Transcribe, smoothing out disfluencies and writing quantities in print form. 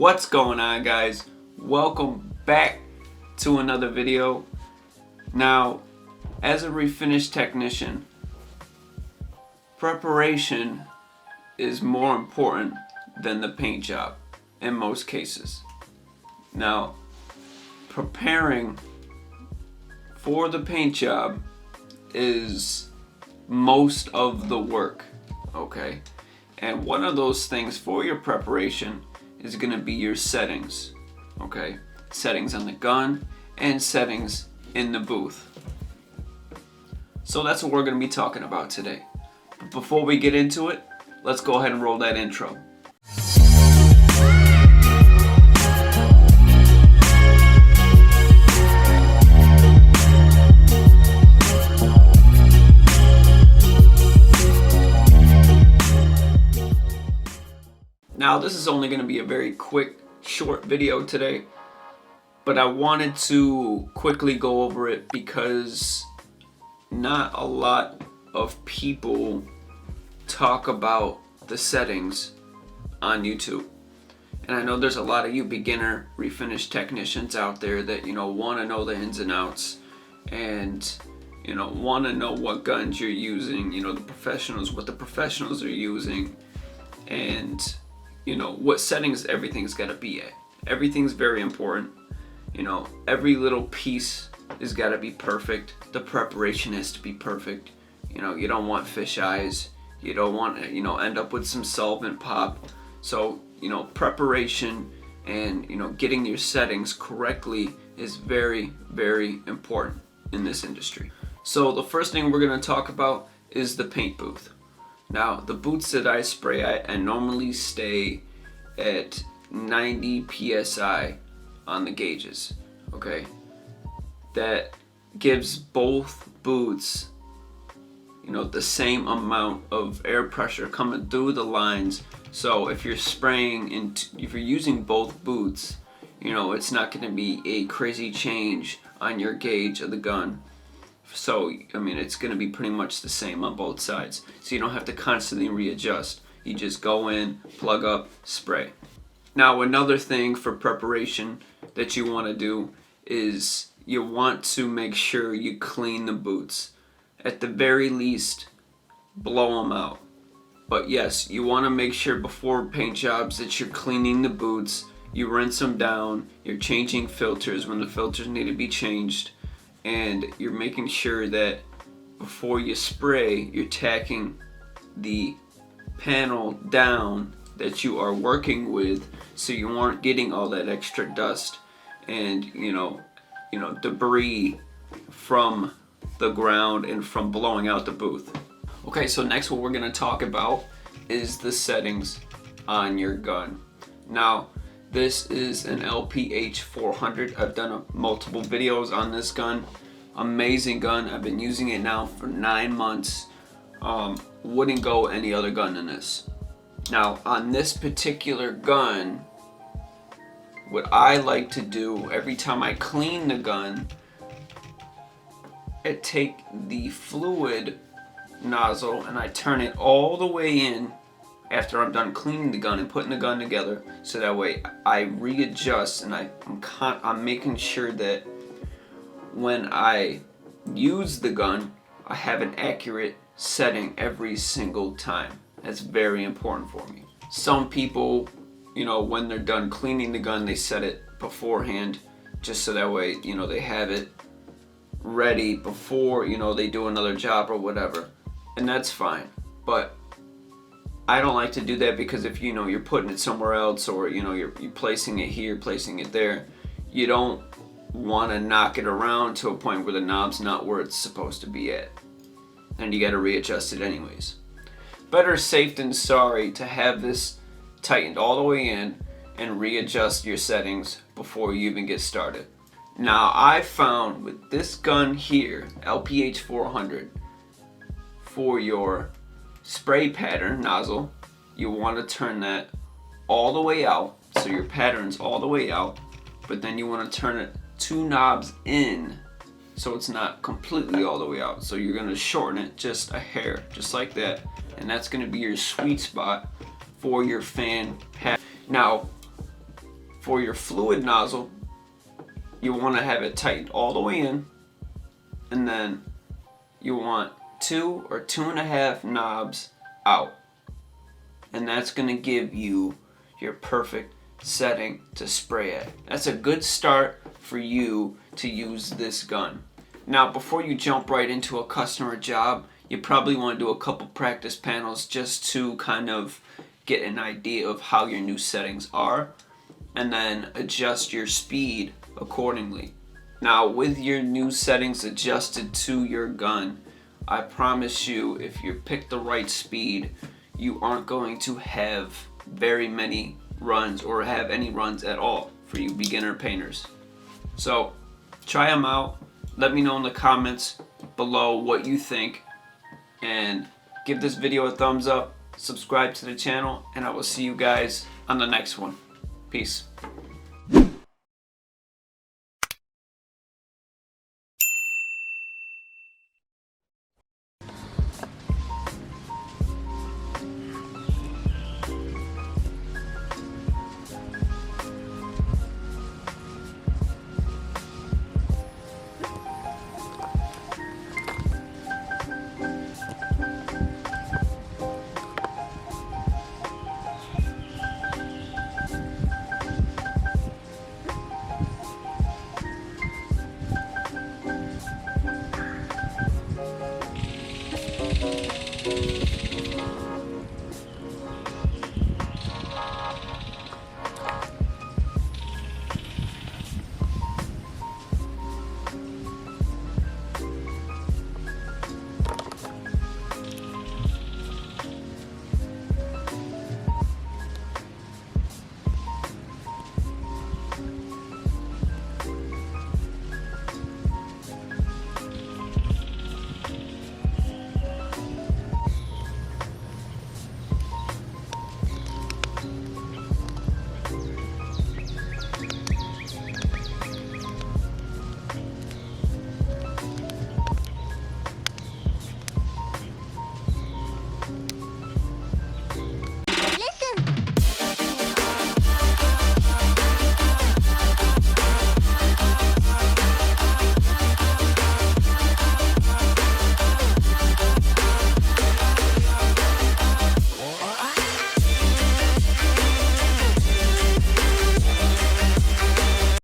What's going on, guys? Welcome back to another video. Now, as a refinish technician, preparation is more important than the paint job in most cases. Now, preparing for the paint job is most of the work, okay? And one of those things for your preparation is going to be your settings, okay? Settings on the gun and settings in the booth. So that's what we're going to be talking about today. But before we get into it, let's go ahead and roll that intro. Now, this is only going to be a very quick, short video today, but I wanted to quickly go over it because not a lot of people talk about the settings on YouTube. And I know there's a lot of you beginner refinish technicians out there that, want to know the ins and outs and, want to know what guns you're using, the professionals, what the professionals are using, and what settings everything's got to be at. Everything's very important. Every little piece has got to be perfect. The preparation has to be perfect. You don't want fish eyes. You don't want to, end up with some solvent pop. So, preparation and, getting your settings correctly is very, very important in this industry. So the first thing we're going to talk about is the paint booth. Now, the booths that I spray, I normally stay at 90 psi on the gauges, okay? That gives both booths, the same amount of air pressure coming through the lines. So if you're spraying, if you're using both booths, it's not going to be a crazy change on your gauge of the gun. So, it's going to be pretty much the same on both sides. So you don't have to constantly readjust. You just go in, plug up, spray. Now, another thing for preparation that you want to do is you want to make sure you clean the boots. At the very least, blow them out. But yes, you want to make sure before paint jobs that you're cleaning the boots. You rinse them down. You're changing filters when the filters need to be changed. And you're making sure that before you spray, you're tacking the panel down that you are working with, so you aren't getting all that extra dust and debris from the ground and from blowing out the booth. Okay, so next what we're going to talk about is the settings on your gun. Now, this is an LPH400. I've done multiple videos on this gun. Amazing gun. I've been using it now for 9 months. Wouldn't go any other gun than this. Now, on this particular gun, what I like to do every time I clean the gun, I take the fluid nozzle and I turn it all the way in after I'm done cleaning the gun and putting the gun together, so that way I readjust and I'm making sure that when I use the gun, I have an accurate setting every single time. That's very important for me. Some people, when they're done cleaning the gun, they set it beforehand, just so that way, they have it ready before, they do another job or whatever. And that's fine. But I don't like to do that, because if you're putting it somewhere else, or you're placing it here, placing it there, you don't want to knock it around to a point where the knob's not where it's supposed to be at, and you got to readjust it anyways. Better safe than sorry to have this tightened all the way in and readjust your settings before you even get started. Now, I found with this gun here, LPH400, for your spray pattern nozzle, you want to turn that all the way out, so your pattern's all the way out, but then you want to turn it 2 knobs in, so it's not completely all the way out. So you're going to shorten it just a hair, just like that, and that's going to be your sweet spot for your fan pattern. Now, For your fluid nozzle, you want to have it tightened all the way in, and then you want 2 or 2.5 knobs out, and that's going to give you your perfect setting to spray at. That's a good start for you to use this gun. Now, before you jump right into a customer job, you probably want to do a couple practice panels just to kind of get an idea of how your new settings are, and then adjust your speed accordingly. Now, with your new settings adjusted to your gun, I promise you, if you pick the right speed, you aren't going to have very many runs or have any runs at all for you beginner painters. So try them out. Let me know in the comments below what you think, and give this video a thumbs up, subscribe to the channel, and I will see you guys on the next one. Peace.